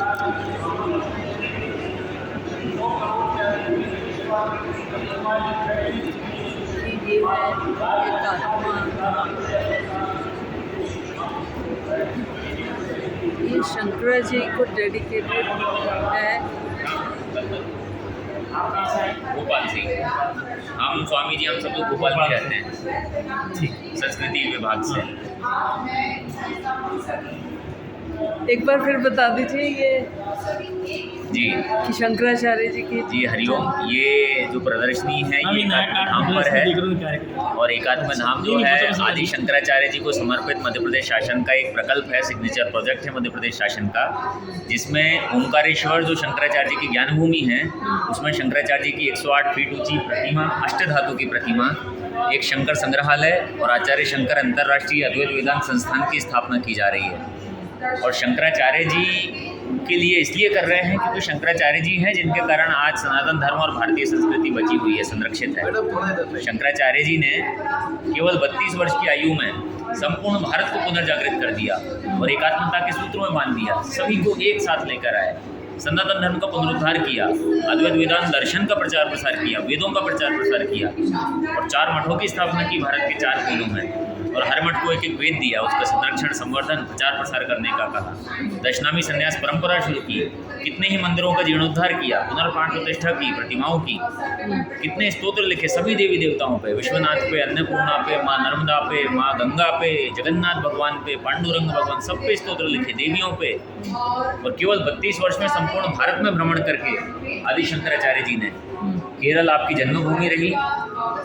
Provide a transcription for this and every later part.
ये है ये शंकरा जी को डेडिकेटेड है। गोपाल सिंह, हम स्वामी जी हम सब लोग भोपाल में रहते हैं संस्कृति विभाग से। एक बार फिर बता दीजिए ये जी कि शंकराचार्य जी की। जी हरिओम। ये जो प्रदर्शनी है ये एकात्म धाम पर है, और एकात्म धाम जो है आदि शंकराचार्य जी को समर्पित मध्य प्रदेश शासन का एक प्रकल्प है, सिग्नेचर प्रोजेक्ट है मध्य प्रदेश शासन का, जिसमें ओंकारेश्वर जो शंकराचार्य जी की ज्ञान भूमि है उसमें शंकराचार्य जी की 108 फीट ऊंची प्रतिमा, अष्टधातु की प्रतिमा, एक शंकर संग्रहालय और आचार्य शंकर अंतर्राष्ट्रीय अद्वैत वेदांत संस्थान की स्थापना की जा रही है। और शंकराचार्य जी के लिए इसलिए कर रहे हैं क्योंकि शंकराचार्य जी हैं जिनके कारण आज सनातन धर्म और भारतीय संस्कृति बची हुई है, संरक्षित है। शंकराचार्य जी ने केवल 32 वर्ष की आयु में संपूर्ण भारत को पुनर्जागृत कर दिया और एकात्मता के सूत्रों में बांध दिया, सभी को एक साथ लेकर आए, सनातन धर्म का पुनरुद्धार किया, अद्वैत वेदांत दर्शन का प्रचार प्रसार किया, वेदों का प्रचार प्रसार किया और 4 मठों की स्थापना की भारत के 4 कोनों में, और हर मठ को एक एक वेद दिया, उसका संरक्षण, संवर्धन, प्रचार प्रसार करने का कहा, दशनामी संन्यास परंपरा शुरू की, कितने ही मंदिरों का जीर्णोद्धार किया, पुनर्प्राण प्रतिष्ठा की, प्रतिमाओं की, कितने स्तोत्र लिखे सभी देवी देवताओं पे, विश्वनाथ पे, अन्नपूर्णा पे, माँ नर्मदा पे, माँ गंगा पे, जगन्नाथ भगवान पे, पांडुरंग भगवान, सब पे स्तोत्र लिखे, देवियों पे। और केवल 32 वर्ष में संपूर्ण भारत में भ्रमण करके आदि शंकराचार्य जी ने, केरल आपकी जन्मभूमि रही,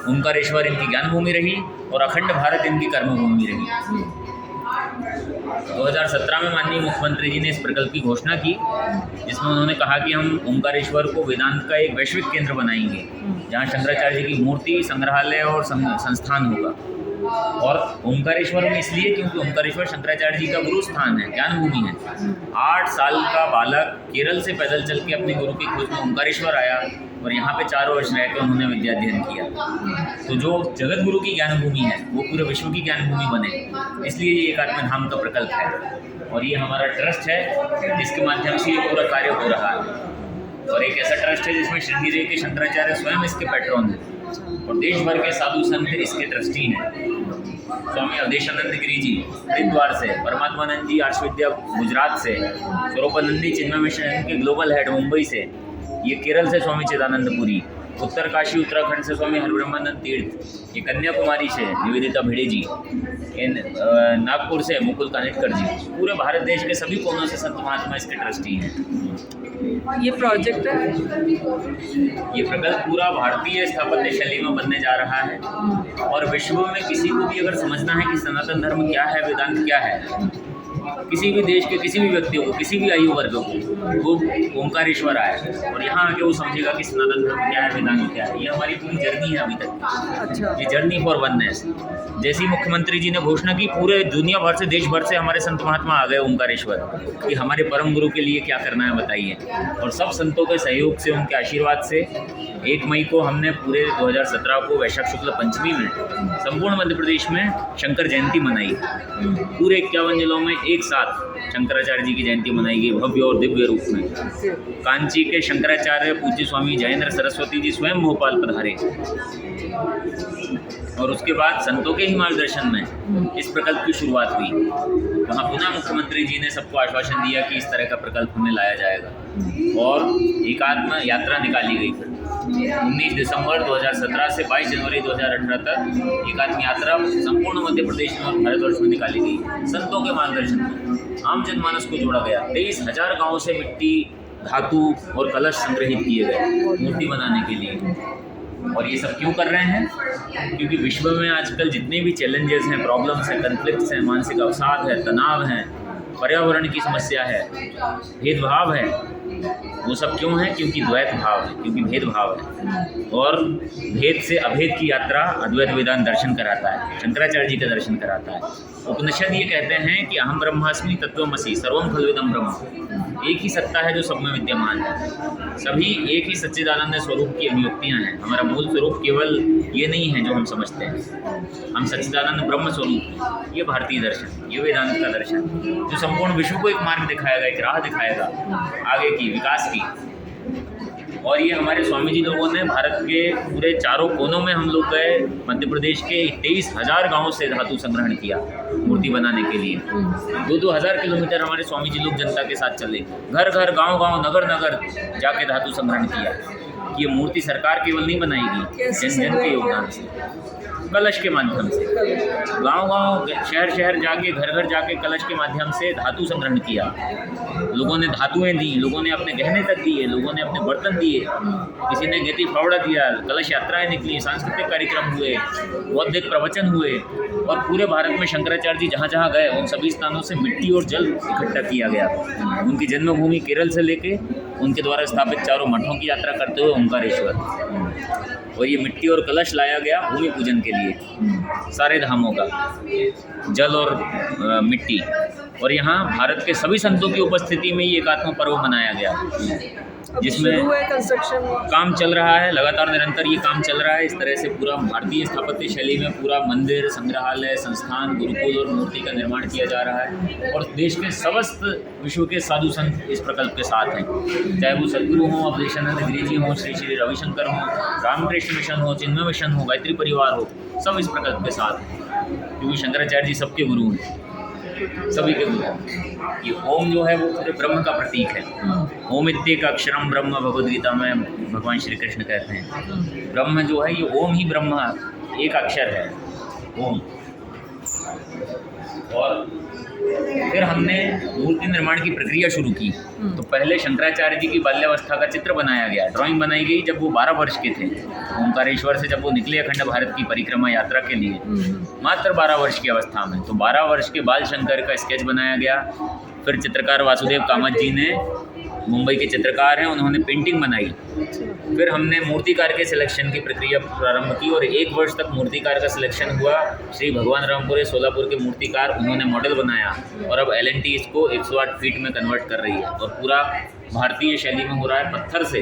ओंकारेश्वर इनकी ज्ञान भूमि रही और अखंड भारत इनकी कर्मभूमि रही। 2017 में माननीय मुख्यमंत्री जी ने इस प्रकल्प की घोषणा की, जिसमें उन्होंने कहा कि हम ओंकारेश्वर को वेदांत का एक वैश्विक केंद्र बनाएंगे, जहां शंकराचार्य जी की मूर्ति, संग्रहालय और संस्थान होगा। और ओंकारेश्वर में इसलिए क्योंकि ओंकारेश्वर शंकराचार्य जी का गुरु स्थान है, ज्ञान भूमि है। 8 साल का बालक केरल से पैदल चल के अपने गुरु की खोज में ओंकारेश्वर आया और यहाँ पे 4 वर्ष रहकर उन्होंने विद्याध्ययन किया। तो जो जगत गुरु की ज्ञान भूमि है वो पूरे विश्व की ज्ञान भूमि बने, इसलिए ये एकात्म धाम का प्रकल्प है। और ये हमारा ट्रस्ट है जिसके माध्यम से ये पूरा कार्य हो रहा है। और एक ऐसा ट्रस्ट है जिसमें श्रृंगेरी के शंकराचार्य स्वयं इसके पैट्रॉन हैं और देश भर के साधु संत इसके ट्रस्टी हैं। स्वामी अवधेशानंद गिरी जी हरिद्वार से, परमात्मानंद जी आर्षविद्या गुजरात से, स्वरूपानंदी चिन्मय मिशन के ग्लोबल हेड मुंबई से, ये केरल से स्वामी चिदानंदपुरी, उत्तर काशी उत्तराखंड से स्वामी हरब्रह्मानंद तीर्थ, ये कन्याकुमारी से निवेदिता भिड़े जी, नागपुर से मुकुल कानिटकर जी, पूरे भारत देश के सभी कोनों से संत महात्मा इसके ट्रस्टी हैं। ये प्रोजेक्ट है, ये प्रकल्प पूरा भारतीय स्थापत्य शैली में बनने जा रहा है और विश्व में किसी को भी अगर समझना है कि सनातन धर्म क्या है, वेदांत क्या है, किसी भी देश के किसी भी व्यक्ति को, किसी भी आयु वर्ग को, वो ओंकारेश्वर आए और यहाँ आके वो समझेगा कि सनातन धर्म क्या है, वेदांत क्या है। ये हमारी पूरी जर्नी है अभी तक। अच्छा, ये जर्नी फॉर वननेस। जैसी मुख्यमंत्री जी ने घोषणा की, पूरे दुनिया भर से, देश भर से हमारे संत महात्मा आ गए ओंकारेश्वर कि हमारे परम गुरु के लिए क्या करना है बताइए। और सब संतों के सहयोग से, उनके आशीर्वाद से 1 मई को हमने पूरे 2017 को वैशाख शुक्ल पंचमी में संपूर्ण मध्य प्रदेश में शंकर जयंती मनाई। पूरे 51 जिलों में एक साथ शंकराचार्य जी की जयंती मनाई गई भव्य और दिव्य रूप में। कांची के शंकराचार्य पूज्य स्वामी जयेंद्र सरस्वती जी स्वयं भोपाल पधारे और उसके बाद संतों के ही मार्गदर्शन में इस प्रकल्प की शुरुआत हुई। वहाँ पुनः मुख्यमंत्री जी ने सबको आश्वासन दिया कि इस तरह का प्रकल्प हमें लाया जाएगा और एकात्म यात्रा निकाली गई। फिर 19 दिसंबर 2017 से 22 जनवरी 2018 तक एकात्म यात्रा संपूर्ण मध्य प्रदेश में और भारतवर्ष में निकाली गई। संतों के मार्गदर्शन में आम जनमानस को जोड़ा गया। 23,000 गाँवों से मिट्टी, धातु और कलश संग्रहित किए गए मूर्ति बनाने के लिए। और ये सब क्यों कर रहे हैं? क्योंकि विश्व में आजकल जितने भी चैलेंजेस हैं, प्रॉब्लम्स हैं, कन्फ्लिक्ट्स हैं, मानसिक अवसाद है, तनाव है, पर्यावरण की समस्या है, भेदभाव है, वो सब क्यों है? क्योंकि द्वैत भाव है, क्योंकि भेदभाव है। और भेद से अभेद की यात्रा अद्वैत वेदांत दर्शन कराता है, शंकराचार्य जी का दर्शन कराता है। उपनिषद ये कहते हैं कि अहम ब्रह्मास्मि तत्त्वमसि सर्वम खल्विदं ब्रह्म। एक ही सत्ता है जो सब में विद्यमान है, सभी एक ही सच्चिदानंद स्वरूप की अभिव्यक्तियाँ हैं। हमारा मूल स्वरूप केवल ये नहीं है जो हम समझते हैं, हम सच्चिदानंद ब्रह्म स्वरूप। ये भारतीय दर्शन, ये वेदांत का दर्शन जो संपूर्ण विश्व को एक मार्ग दिखाएगा, एक राह दिखाएगा आगे की विकास की। और ये हमारे स्वामी जी लोगों ने भारत के पूरे चारों कोनों में हम लोग गए, मध्य प्रदेश के 23,000 गाँव से धातु संग्रहण किया मूर्ति बनाने के लिए। 2-2 हज़ार किलोमीटर हमारे स्वामी जी लोग जनता के साथ चले, घर घर गांव गांव नगर नगर जाके धातु संग्रहण किया। ये मूर्ति सरकार केवल नहीं बनाएगी, जन जन के योगदान से, कलश के माध्यम से, गांव गांव शहर शहर जाके घर घर जाके कलश के माध्यम से धातु संग्रहण किया। लोगों ने धातुएं दी, लोगों ने अपने गहने तक दिए, लोगों ने अपने बर्तन दिए, किसी ने गेती फावड़ा दिया, कलश यात्राएं निकली, सांस्कृतिक कार्यक्रम हुए, बौद्धिक प्रवचन हुए। और पूरे भारत में शंकराचार्य जी जहाँ जहाँ गए उन सभी स्थानों से मिट्टी और जल इकट्ठा किया गया। उनकी जन्मभूमि केरल से लेके उनके द्वारा स्थापित चारों मठों की यात्रा करते हुए ओंकारेश्वर, और ये मिट्टी और कलश लाया गया भूमि पूजन के लिए सारे धामों का, जल और मिट्टी। और यहाँ भारत के सभी संतों की उपस्थिति में ये एकात्म पर्व मनाया गया, जिसमें कंस्ट्रक्शन काम चल रहा है लगातार, निरंतर ये काम चल रहा है। इस तरह से पूरा भारतीय स्थापत्य शैली में पूरा मंदिर, संग्रहालय, संस्थान, गुरुकुल और मूर्ति का निर्माण किया जा रहा है। और देश के समस्त विश्व के साधु संत इस प्रकल्प के साथ हैं, चाहे वो सदगुरु हों, अवधेशानंद गिरी जी हों, श्री श्री रविशंकर हों, रामकृष्ण मिशन हो, चिन्मय मिशन हो, गायत्री परिवार हो, सब इस प्रकल्प के साथ हैं, क्योंकि शंकराचार्य जी सबके गुरु हैं, सभी के गुरु। ये ओम जो है वो पूरे ब्रह्म का प्रतीक है। ओम इत्येक अक्षरम ब्रह्म, भगवद्गीता में भगवान श्री कृष्ण कहते हैं। ब्रह्म जो है ये ओम ही ब्रह्म एक अक्षर है, ओम। और फिर हमने मूर्ति निर्माण की प्रक्रिया शुरू की। तो पहले शंकराचार्य जी की बाल्यावस्था का चित्र बनाया गया, ड्राइंग बनाई गई जब वो 12 वर्ष के थे। ओंकारेश्वर से जब वो निकले अखंड भारत की परिक्रमा यात्रा के लिए, मात्र 12 वर्ष की अवस्था में, तो 12 वर्ष के बाल शंकर का स्केच बनाया गया। फिर चित्रकार वासुदेव कामत जी ने, मुंबई के चित्रकार हैं, उन्होंने पेंटिंग बनाई। फिर हमने मूर्तिकार के सिलेक्शन की प्रक्रिया प्रारंभ की और 1 वर्ष तक मूर्तिकार का सिलेक्शन हुआ। श्री भगवान रामपुरे सोलापुर के मूर्तिकार, उन्होंने मॉडल बनाया और अब LNT इसको 108 फीट में कन्वर्ट कर रही है और पूरा भारतीय शैली में हो रहा है। पत्थर से,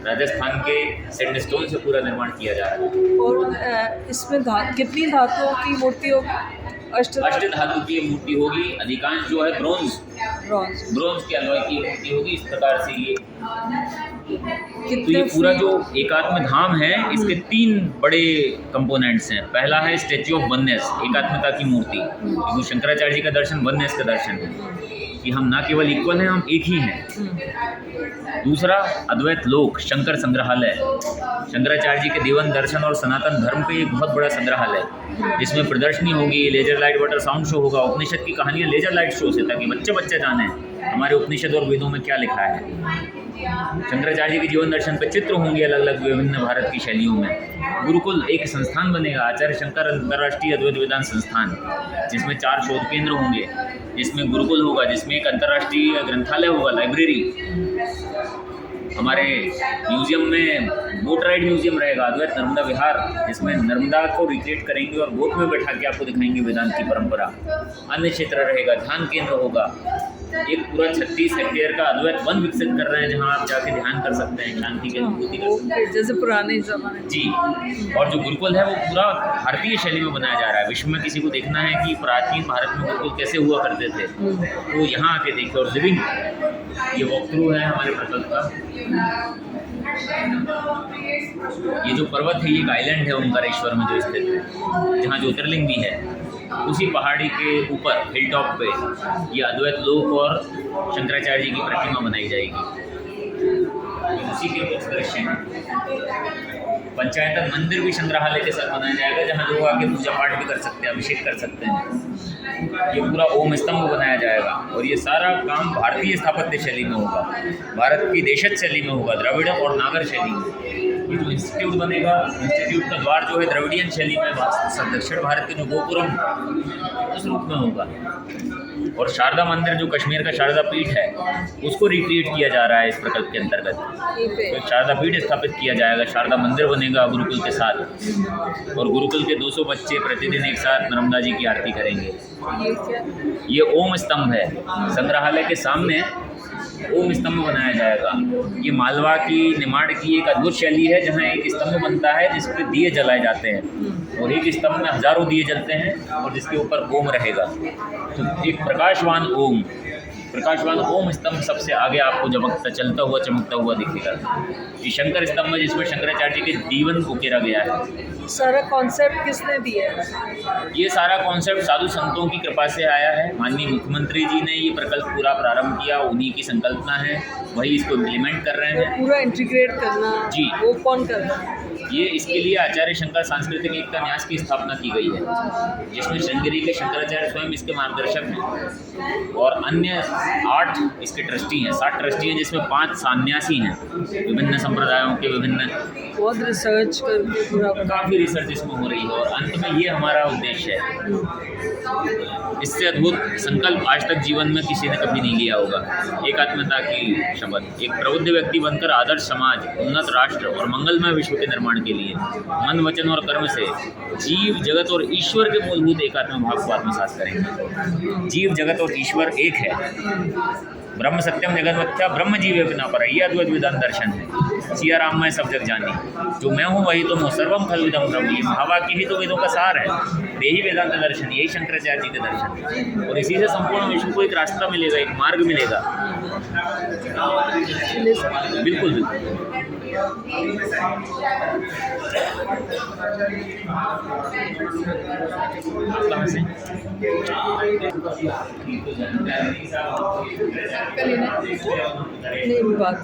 राजस्थान के सैंडस्टोन से पूरा निर्माण किया जा रहा है। और इसमें कितनी धातुओं की मूर्ति होगी? अष्ट धातु की मूर्ति होगी। अधिकांश जो है ब्रोंज के अलॉय की मूर्ति होगी। इस प्रकार से ये तो ये पूरा जो एकात्म धाम है, इसके 3 बड़े कंपोनेंट्स हैं। पहला है स्टैच्यू ऑफ वननेस, एकात्मता की मूर्ति, क्योंकि शंकराचार्य जी का दर्शन वननेस का दर्शन है कि हम ना केवल इक्वल हैं, हम एक ही हैं। दूसरा अद्वैत लोक, शंकर संग्रहालय, शंकराचार्य जी के जीवन दर्शन और सनातन धर्म पे एक बहुत बड़ा संग्रहालय, जिसमें प्रदर्शनी होगी, laser light water sound show होगा, उपनिषद की कहानियाँ लेजर लाइट शो से, ताकि बच्चे जाने हमारे उपनिषद और वेदों में क्या लिखा है। शंकराचार्य जी के जीवन दर्शन पे चित्र होंगे अलग अलग विभिन्न भारत की शैलियों में। गुरुकुल एक संस्थान बनेगा, आचार्य शंकर अंतर्राष्ट्रीय अद्वैत वेदांत संस्थान, जिसमें 4 शोध केंद्र होंगे, जिसमें गुरुकुल होगा, जिसमें एक अंतर्राष्ट्रीय ग्रंथालय होगा, लाइब्रेरी। हमारे म्यूजियम में बोट राइड म्यूजियम रहेगा, अद्वैत नर्मदा विहार, जिसमें नर्मदा को रिक्रिएट करेंगे और बोट में बैठा के आपको दिखाएंगे वेदांत की परंपरा। अन्य क्षेत्र रहेगा, ध्यान केंद्र होगा, एक पूरा 36 हेक्टेयर का अद्वैत वन विकसित कर रहे हैं, जहां आप जाके ध्यान कर सकते हैं, शांति की अनुभूति कर सकते हैं, जैसे पुराने ज़माने जी। और जो गुरुकुल है वो पूरा भारतीय शैली में बनाया जा रहा है। विश्व में किसी को देखना है कि प्राचीन भारत में गुरुकुल कैसे हुआ करते थे, तो यहाँ आके देखिए। और लिविंग ये वॉक थ्रू है हमारे प्रकल्प का। ये जो पर्वत है, ये एक आइलैंड है ओंकारेश्वर में जो स्थित है, जहाँ ज्योतिर्लिंग भी है। उसी पहाड़ी के ऊपर हिल टॉप पे ये अद्वैत लोक और शंकराचार्य जी की प्रतिमा बनाई जाएगी। उसी के कुछ दृश्य हैं। पंचायतन मंदिर भी संग्रहालय के साथ बनाया जाएगा, जहाँ लोग आके पूजा पाठ भी कर सकते हैं, अभिषेक कर सकते हैं। ये पूरा ओम स्तंभ बनाया जाएगा और ये सारा काम भारतीय स्थापत्य शैली में होगा, भारत की देशज शैली में होगा, द्रविड़ और नागर शैली में। ये जो इंस्टीट्यूट बनेगा, इंस्टीट्यूट का द्वार जो है द्रविडियन शैली में, दक्षिण भारत के जो गोपुरम उस रूप में होगा। और शारदा मंदिर जो कश्मीर का शारदा पीठ है उसको रिक्रिएट किया जा रहा है इस प्रकल्प के अंतर्गत। तो शारदा पीठ स्थापित किया जाएगा, शारदा मंदिर बनेगा गुरुकुल के साथ, और गुरुकुल के 200 बच्चे प्रतिदिन एक साथ नर्मदा जी की आरती करेंगे। ये ओम स्तंभ है, संग्रहालय के सामने ओम स्तंभ बनाया जाएगा। ये मालवा की निमाड़ की एक अद्भुत शैली है जहाँ एक स्तंभ बनता है जिस पर दिए जलाए जाते हैं, और एक स्तंभ में हजारों दिए जलते हैं और जिसके ऊपर ओम रहेगा। तो एक प्रकाशवान ओम स्तंभ सबसे आगे आपको चलता हुआ चमकता हुआ दिखेगा। ये शंकर स्तंभ है जिसमें शंकराचार्य जी के जीवन उकेरा गया है। सारा कॉन्सेप्ट किसने दिया है? ये सारा कॉन्सेप्ट साधु संतों की कृपा से आया है। माननीय मुख्यमंत्री जी ने ये प्रकल्प पूरा प्रारंभ किया, उन्हीं की संकल्पना है, वही इसको इम्प्लीमेंट कर रहे हैं। पूरा इंटीग्रेट करना जी, वो कौन कर रहा है? ये इसके लिए आचार्य शंकर सांस्कृतिक एकता न्यास की स्थापना की गई है, जिसमें श्रृंगेरी के शंकराचार्य स्वयं इसके मार्गदर्शक हैं और अन्य 8 इसके ट्रस्टी हैं, 7 ट्रस्टी हैं, जिसमें 5 सन्यासी हैं विभिन्न संप्रदायों के। विभिन्न बहुत रिसर्च करके पूरा काफ़ी रिसर्च इसमें हो रही है, और अंत में ये हमारा उद्देश्य है। इससे अद्भुत संकल्प आज तक जीवन में किसी ने कभी नहीं लिया होगा। एकात्मता की शपथ, एक प्रबुद्ध व्यक्ति बनकर आदर्श समाज, उन्नत राष्ट्र और मंगलमय विश्व के निर्माण के लिए मन, वचन और कर्म से जीव, जगत और ईश्वर के मूलभूत एकात्म भाव को आत्मसात करेंगे। जीव, जगत और ईश्वर एक है। ब्रह्म सत्यम जगत मिथ्या, ब्रह्म जीव बिना पर, ये अद्वैत वेदांत दर्शन है। सिया राम मैं सब जग जानी, जो मैं हूँ वही तुम हो, सर्वम खलविदम ब्रह्म, ये महावाक्य ही तो वेदों का सार है। यही वेदांत दर्शन, यही शंकराचार्य जी के दर्शन है, और इसी से संपूर्ण विश्व को एक रास्ता मिलेगा, एक मार्ग मिलेगा। बिल्कुल बिल्कुल। कहाँ से? नहीं बात